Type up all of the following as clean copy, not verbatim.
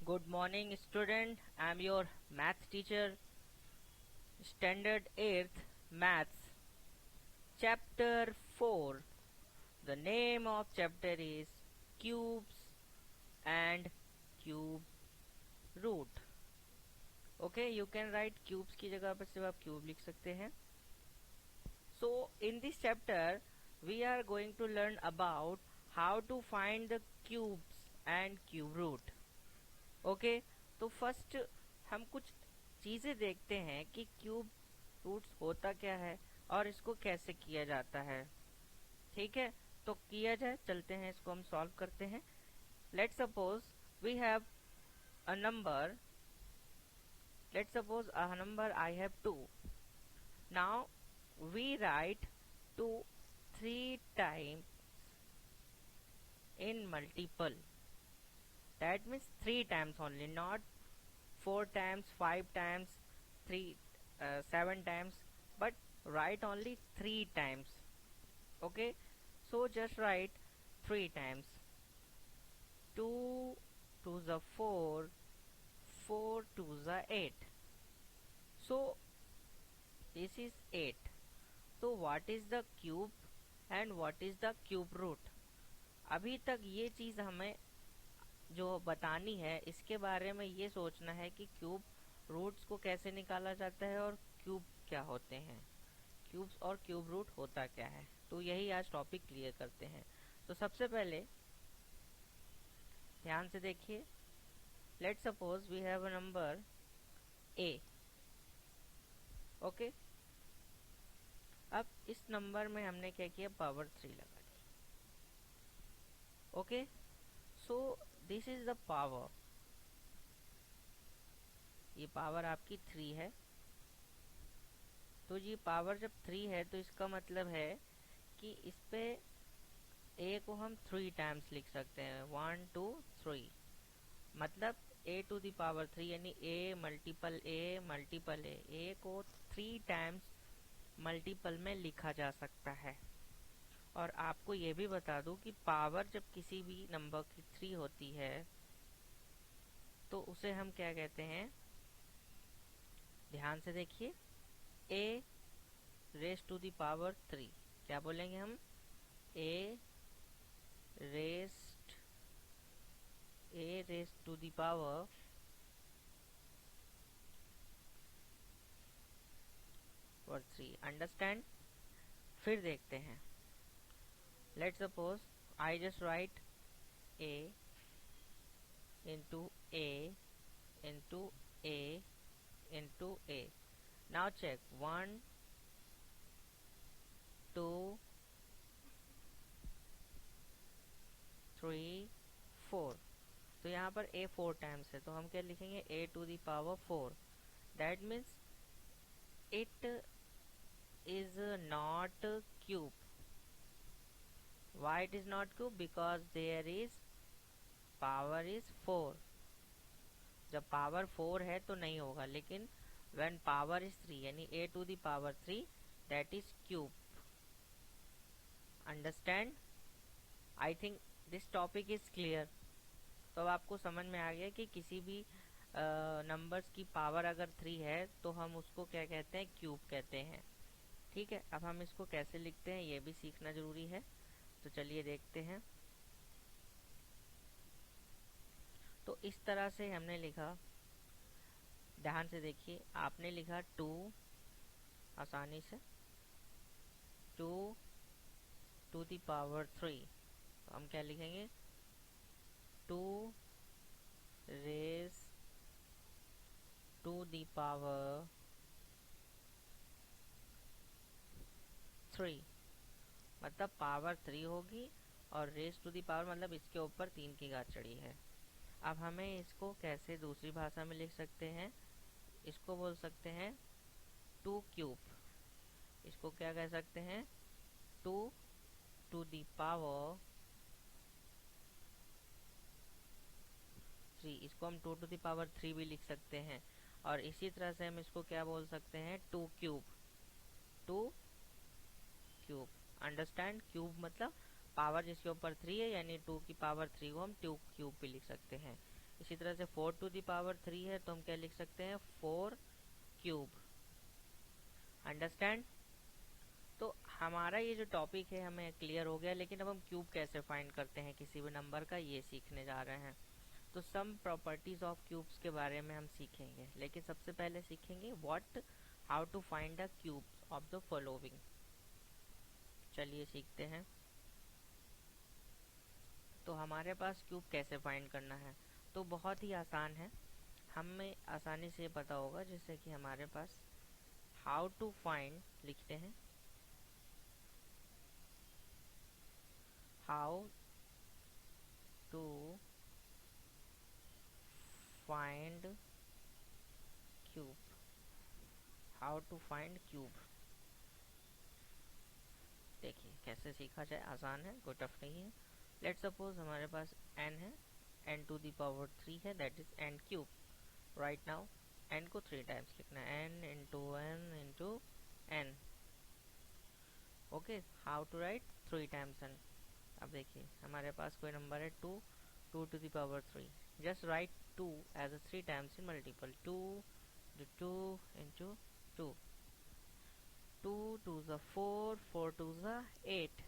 Good morning, student. I am your math teacher, Standard 8th Maths, Chapter 4. The name of chapter is Cubes and Cube Root. Okay, you can write cubes की जगह पर सिर्फ आप cube लिख सकते हैं. So, in this chapter, we are going to learn about how to find the cubes and cube root. Okay, तो first हम कुछ चीज़ें देखते हैं कि क्यूब रूट्स होता क्या है और इसको कैसे किया जाता है. ठीक है, तो किया जाए, चलते हैं, इसको हम सॉल्व करते हैं. Let's suppose we have a number. Let's suppose a number I have 2. Now we write 2 3 times in multiple. That means 3 times only, not 4 times, 5 times, 3 7 times, but write only 3 times. Okay, so just write 3 times. 2 to the 4, 4 to the 8. So this is 8. So what is the cube and what is the cube root? अभी तक ये चीज़ हमें जो बतानी है, इसके बारे में ये सोचना है कि क्यूब रूट्स को कैसे निकाला जाता है और क्यूब क्या होते हैं, क्यूब्स और क्यूब रूट होता क्या है. तो यही आज टॉपिक क्लियर करते हैं. तो सबसे पहले ध्यान से देखिए. Let's suppose we have a number A. Okay, अब इस नंबर में हमने क्या किया, पावर 3 लगा दी. Okay, so this is the power. ये पावर आपकी 3 है. तो ये पावर जब 3 है तो इसका मतलब है कि इस पे a को हम 3 टाइम्स लिख सकते हैं. 1 2 3, मतलब a टू द पावर 3 यानी a मल्टीपल a को 3 टाइम्स मल्टीपल में लिखा जा सकता है. और आपको ये भी बता दूं कि पावर जब किसी भी नंबर की 3 होती है तो उसे हम क्या कहते हैं. ध्यान से देखिए, a raise to the power 3. क्या बोलेंगे हम, a raise to the power 3. Understand. फिर देखते हैं. Let's suppose I just write a into a into a into a. Now check 1 2 3 4. तो यहाँ पर a 4 टाइम्स है तो हम क्या लिखेंगे, a to the power 4. That means it is not cube. Why it is not cube? Because there is power is 4. जब power 4 है तो नहीं होगा, लेकिन when power is 3 यानी a to the power 3, that is cube. Understand? I think this topic is clear. तो अब आपको समझ में आ गया कि किसी भी नंबर्स की पावर अगर 3 है तो हम उसको क्या कहते हैं, क्यूब कहते हैं. ठीक है, अब हम इसको कैसे लिखते हैं ये भी सीखना जरूरी है. तो चलिए देखते हैं. तो इस तरह से हमने लिखा. ध्यान से देखिए, आपने लिखा 2 आसानी से, 2 टू द पावर 3. तो हम क्या लिखेंगे, 2 रेस टू द पावर 3. मतलब पावर 3 होगी और रेस टू द पावर मतलब इसके ऊपर 3 की घात चढ़ी है. अब हमें इसको कैसे दूसरी भाषा में लिख सकते हैं, इसको बोल सकते हैं 2 क्यूब. इसको क्या कह सकते हैं, 2 टू द पावर 3. इसको हम 2 टू द पावर 3 भी लिख सकते हैं. और इसी तरह से हम इसको क्या बोल सकते हैं, 2 क्यूब. 2 क्यूब. अंडरस्टैंड. क्यूब मतलब पावर जिसके ऊपर 3 है यानी 2 की पावर 3 को हम 2 क्यूब भी लिख सकते हैं. इसी तरह से 4 टू द पावर 3 है तो हम क्या लिख सकते हैं 4 क्यूब। अंडरस्टैंड। तो हमारा ये जो टॉपिक है हमें क्लियर हो गया, लेकिन अब हम क्यूब कैसे फाइंड करते हैं किसी भी नंबर का, ये सीखने जा रहे हैं। तो सम प्रॉपर्टीज ऑफ क्यूब्स के बारे में हम सीखेंगे, लेकिन सबसे पहले सीखेंगे how to find the cube of the following. चलिए सीखते हैं। तो हमारे पास क्यूब कैसे फाइंड करना है, तो बहुत ही आसान है, हमें आसानी से पता होगा। जैसे कि हमारे पास हाउ टू फाइंड लिखते हैं, how to find cube, how to find cube. देखिए कैसे सीखा जाए, आसान है, कोई टफ नहीं है। लेट सपोज हमारे पास n है, n टू द पावर 3 है, that is n cube. Right now n को 3 टाइम्स लिखना है, n into n into n। Okay, how to write 3 times n। अब देखिए हमारे पास कोई नंबर है 2, 2 to the power 3, just write 2 as a 3 times in multiple, 2 2 into 2, 2 2 is 4, 4 2 is 8.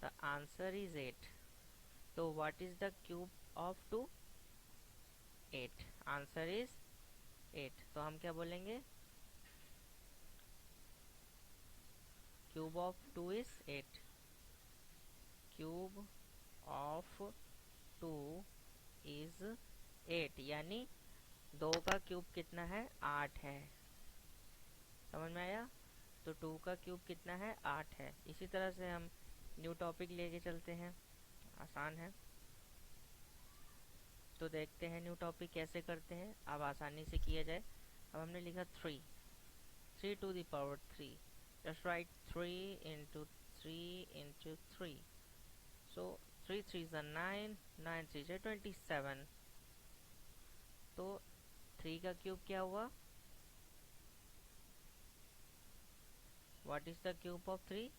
The answer is 8. So what is the cube of 2? 8. Answer is 8. तो हम क्या बोलेंगे, cube of 2 is 8. Cube of 2 is 8, यानी 2 का cube कितना है, 8 है। समझ में आया। तो 2 का क्यूब कितना है, 8 है। इसी तरह से हम न्यू टॉपिक लेके चलते हैं, आसान है। तो देखते हैं न्यू टॉपिक कैसे करते हैं, अब आसानी से किया जाए। अब हमने लिखा 3, 3 to the power 3, just write 3 into 3 into 3। So 3 3 is 9, 9 3 is 27। तो 3 का क्यूब क्या हुआ, what is the cube of 3?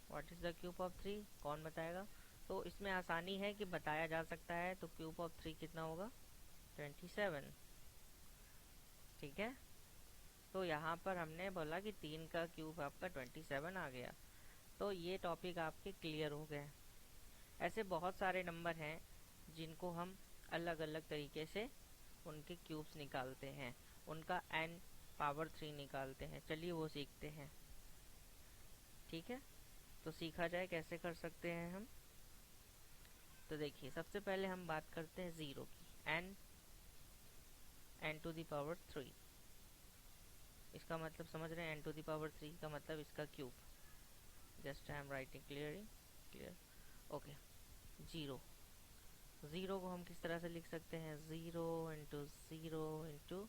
What is the cube of 3, कौन बताएगा। तो इसमें आसानी है कि बताया जा सकता है। तो क्यूब ऑफ 3 कितना होगा, 27। ठीक है, तो यहाँ पर हमने बोला कि 3 का क्यूब आपका 27 आ गया। तो ये टॉपिक आपके क्लियर हो गए। ऐसे बहुत सारे नंबर हैं जिनको हम अलग अलग तरीके से उनके क्यूब्स निकालते हैं, उनका n पावर 3 निकालते हैं। चलिए वो सीखते हैं। ठीक है, तो सीखा जाए कैसे कर सकते हैं हम। तो देखिए सबसे पहले हम बात करते हैं ज़ीरो की, n टू द पावर 3। इसका मतलब समझ रहे हैं, n टू द पावर 3 का मतलब इसका cube. Just I am writing clear. Okay, zero, zero को हम किस तरह से लिख सकते हैं, 0 इंटू 0 इंटू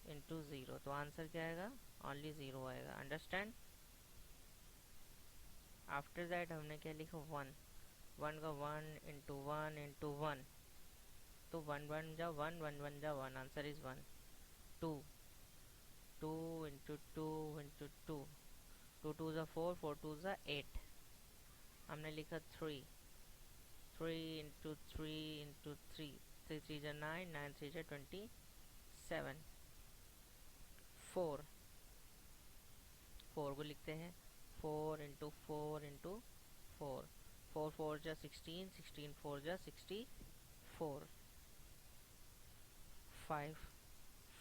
इंटू 0। तो आंसर क्या आएगा, ओनली 0 आएगा। अंडरस्टैंड। आफ्टर दैट हमने क्या लिखा, 1, 1 का 1 इंटू 1 इंटू 1। तो 1 1 जा 1, 1 1 जा 1, आंसर इज 1। 2, 2 इंटू 2 इंटू 2, 2 2 जा 4, 4 2 जा 8। हमने लिखा 3, 3 इंटू 3 इंटू 3, 3 3 जा 9, 9 3 जा 27। 4, 4 को लिखते हैं 4 इंटू 4 इंटू 4, 4 4 जा 16, 16 4 जा 64। 5,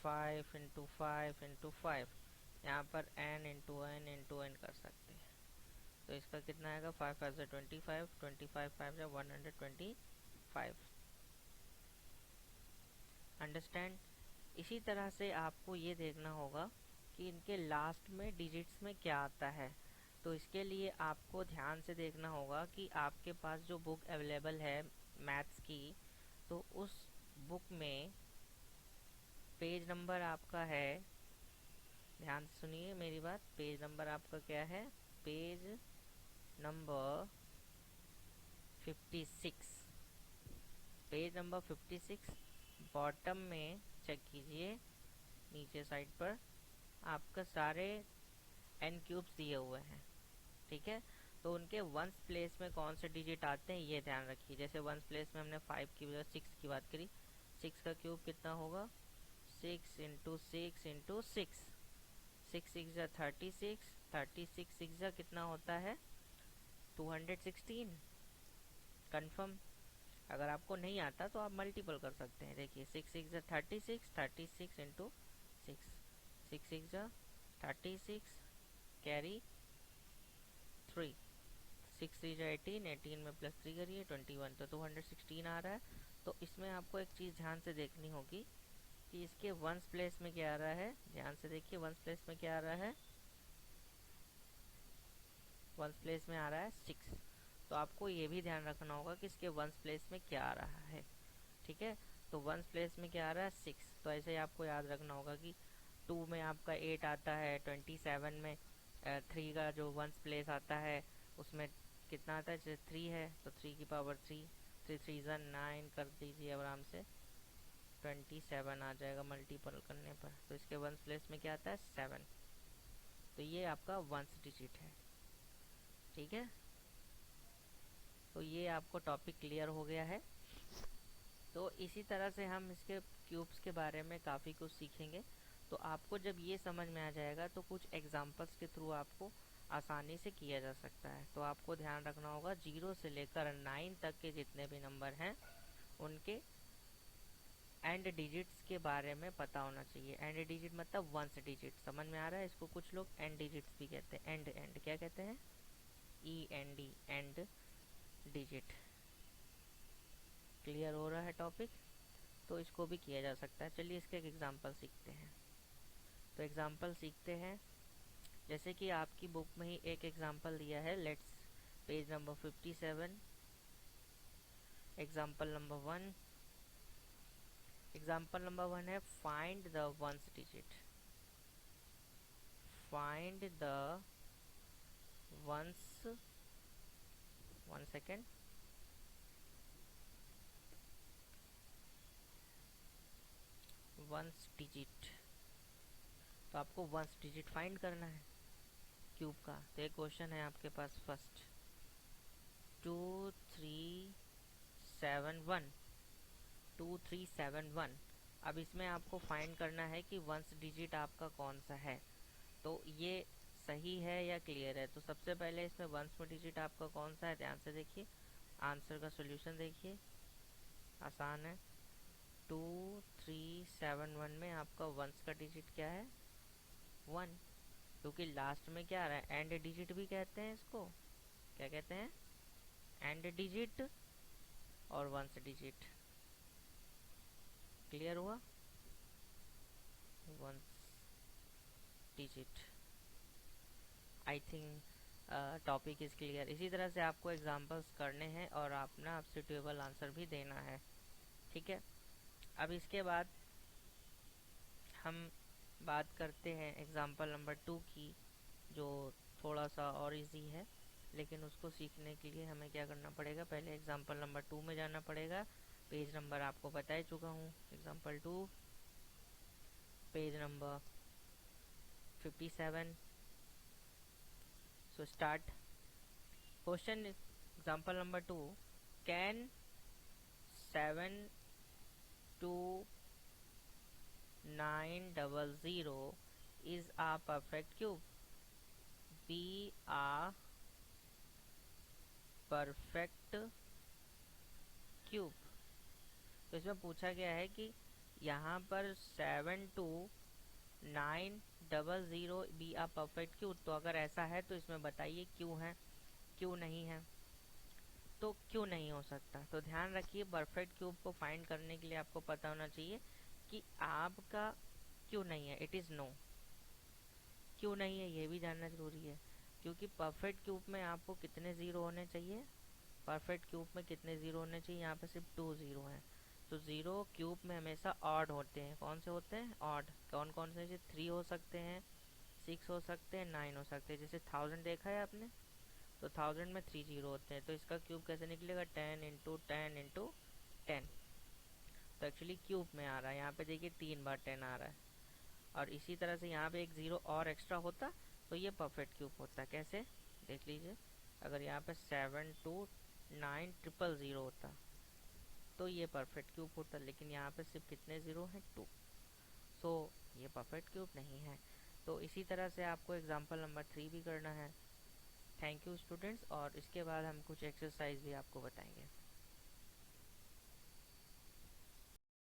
5 इंटू 5 इंटू 5, यहाँ पर n into n into n कर सकते हैं। तो इसका कितना आएगा, 5 5 जा 25, 25 5 जा 125। अंडरस्टैंड। इसी तरह से आपको ये देखना होगा कि इनके लास्ट में डिजिट्स में क्या आता है। तो इसके लिए आपको ध्यान से देखना होगा कि आपके पास जो बुक अवेलेबल है मैथ्स की, तो उस बुक में पेज नंबर आपका है, ध्यान से सुनिए मेरी बात, पेज नंबर आपका क्या है, page number 56। Page number 56 bottom में चेक कीजिए, नीचे साइड पर आपका सारे n क्यूब्स दिए हुए हैं। ठीक है, तो उनके वंस प्लेस में कौन से डिजिट आते हैं ये ध्यान रखिए। जैसे वंस प्लेस में हमने 5 की बजाय 6 की बात करी, 6 का क्यूब कितना होगा, 6 इंटू 6 इंटू 6, 6 6 जा 36, 36 6 जा कितना होता है 216। कंफर्म। अगर आपको नहीं आता तो आप मल्टीपल कर सकते हैं। देखिए 6 6 जा 36, 36 इंटू 6, 6 6 जा 36, कैरी 3, 6 3 जा 18, 18 में प्लस 3 करिए 21, तो 216 आ रहा है। तो इसमें आपको एक चीज़ ध्यान से देखनी होगी कि इसके वंस प्लेस में क्या आ रहा है। ध्यान से देखिए वंस प्लेस में क्या आ रहा है, वंस प्लेस में आ रहा है 6। तो आपको ये भी ध्यान रखना होगा कि इसके वंस प्लेस में क्या आ रहा है। ठीक है, तो वंस प्लेस में क्या आ रहा है 6। तो ऐसे ही आपको याद रखना होगा कि 2 में आपका 8 आता है, 27 में 3 का जो वंस प्लेस आता है उसमें कितना आता है, जैसे 3 है तो 3 की पावर 3, 3 3 ज़ा 9 कर दीजिए आराम से, 27 आ जाएगा मल्टीपल करने पर। तो इसके वंस प्लेस में क्या आता है 7। तो ये आपका वंस डिजिट है। ठीक है, तो ये आपको टॉपिक क्लियर हो गया है। तो इसी तरह से हम इसके क्यूब्स के बारे में काफ़ी कुछ सीखेंगे। तो आपको जब ये समझ में आ जाएगा तो कुछ एग्जांपल्स के थ्रू आपको आसानी से किया जा सकता है। तो आपको ध्यान रखना होगा 0 से लेकर 9 तक के जितने भी नंबर हैं उनके एंड डिजिट्स के बारे में पता होना चाहिए। एंड डिजिट मतलब वंस डिजिट, समझ में आ रहा है। इसको कुछ लोग एंड डिजिट्स भी कहते हैं। एंड एंड क्या कहते हैं, END, एंड डिजिट। क्लियर हो रहा है टॉपिक। तो इसको भी किया जा सकता है। चलिए इसके एक एग्जांपल सीखते हैं। तो एग्जांपल सीखते हैं, जैसे कि आपकी बुक में ही एक एग्जांपल दिया है। Let's page number 57, example number 1। Example number 1 है find the ones digit. Find the ones, 1 second, ones digit. तो आपको वंस डिजिट फाइंड करना है क्यूब का। तो एक क्वेश्चन है आपके पास फर्स्ट, 2371, 2371। अब इसमें आपको फाइंड करना है कि वंस डिजिट आपका कौन सा है। तो ये सही है या क्लियर है। तो सबसे पहले इसमें वंस में डिजिट आपका कौन सा है, ध्यान से देखिए। आंसर का सॉल्यूशन देखिए, आसान है। 2371 में आपका वंस का डिजिट क्या है, 1। क्योंकि लास्ट में क्या आ रहा है, एंड डिजिट भी कहते हैं इसको। क्या कहते हैं, एंड डिजिट और वंस डिजिट। क्लियर हुआ, ones digit. I think topic is clear. इसी तरह से आपको एग्जांपल्स करने हैं और अपना आप सुटेबल आंसर भी देना है। ठीक है, अब इसके बाद हम बात करते हैं एग्जांपल नंबर 2 की, जो थोड़ा सा और इजी है। लेकिन उसको सीखने के लिए हमें क्या करना पड़ेगा, पहले एग्जांपल नंबर 2 में जाना पड़ेगा। पेज नंबर आपको बता ही चुका हूँ, example 2 page number 57। So start question. Example number 2, can 72900 is a perfect cube? Be a perfect cube। तो इसमें पूछा गया है कि यहाँ पर 72900 बी आ परफेक्ट क्यूब। तो अगर ऐसा है तो इसमें बताइए क्यों है, क्यों नहीं है। तो क्यों नहीं हो सकता, तो ध्यान रखिए परफेक्ट क्यूब को फाइंड करने के लिए आपको पता होना चाहिए कि आपका क्यों नहीं है। It is no. क्यों नहीं है ये भी जानना जरूरी है, क्योंकि परफेक्ट क्यूब में आपको कितने ज़ीरो होने चाहिए, परफेक्ट क्यूब में कितने ज़ीरो होने चाहिए, यहाँ पे सिर्फ 2 ज़ीरो हैं। तो ज़ीरो क्यूब में हमेशा ऑड होते हैं। कौन से होते हैं, ऑड। कौन कौन से, 3 हो सकते हैं, 6 हो सकते हैं, 9 हो सकते हैं। जैसे 1000 देखा है आपने, तो 1000 में 3 ज़ीरो होते हैं। तो इसका क्यूब कैसे निकलेगा, 10 इंटू 10 इंटू 10। तो एक्चुअली क्यूब में आ रहा है, यहाँ पे देखिए 3 बार 10 आ रहा है। और इसी तरह से यहाँ पे एक ज़ीरो और एक्स्ट्रा होता तो ये परफेक्ट क्यूब होता। कैसे, देख लीजिए। अगर यहाँ पे 72900 होता तो ये परफेक्ट क्यूब होता, लेकिन यहाँ पे सिर्फ कितने ज़ीरो हैं, 2। सो ये परफेक्ट क्यूब नहीं है। तो इसी तरह से आपको एग्जांपल नंबर 3 भी करना है। थैंक यू स्टूडेंट्स, और इसके बाद हम कुछ एक्सरसाइज भी आपको बताएंगे।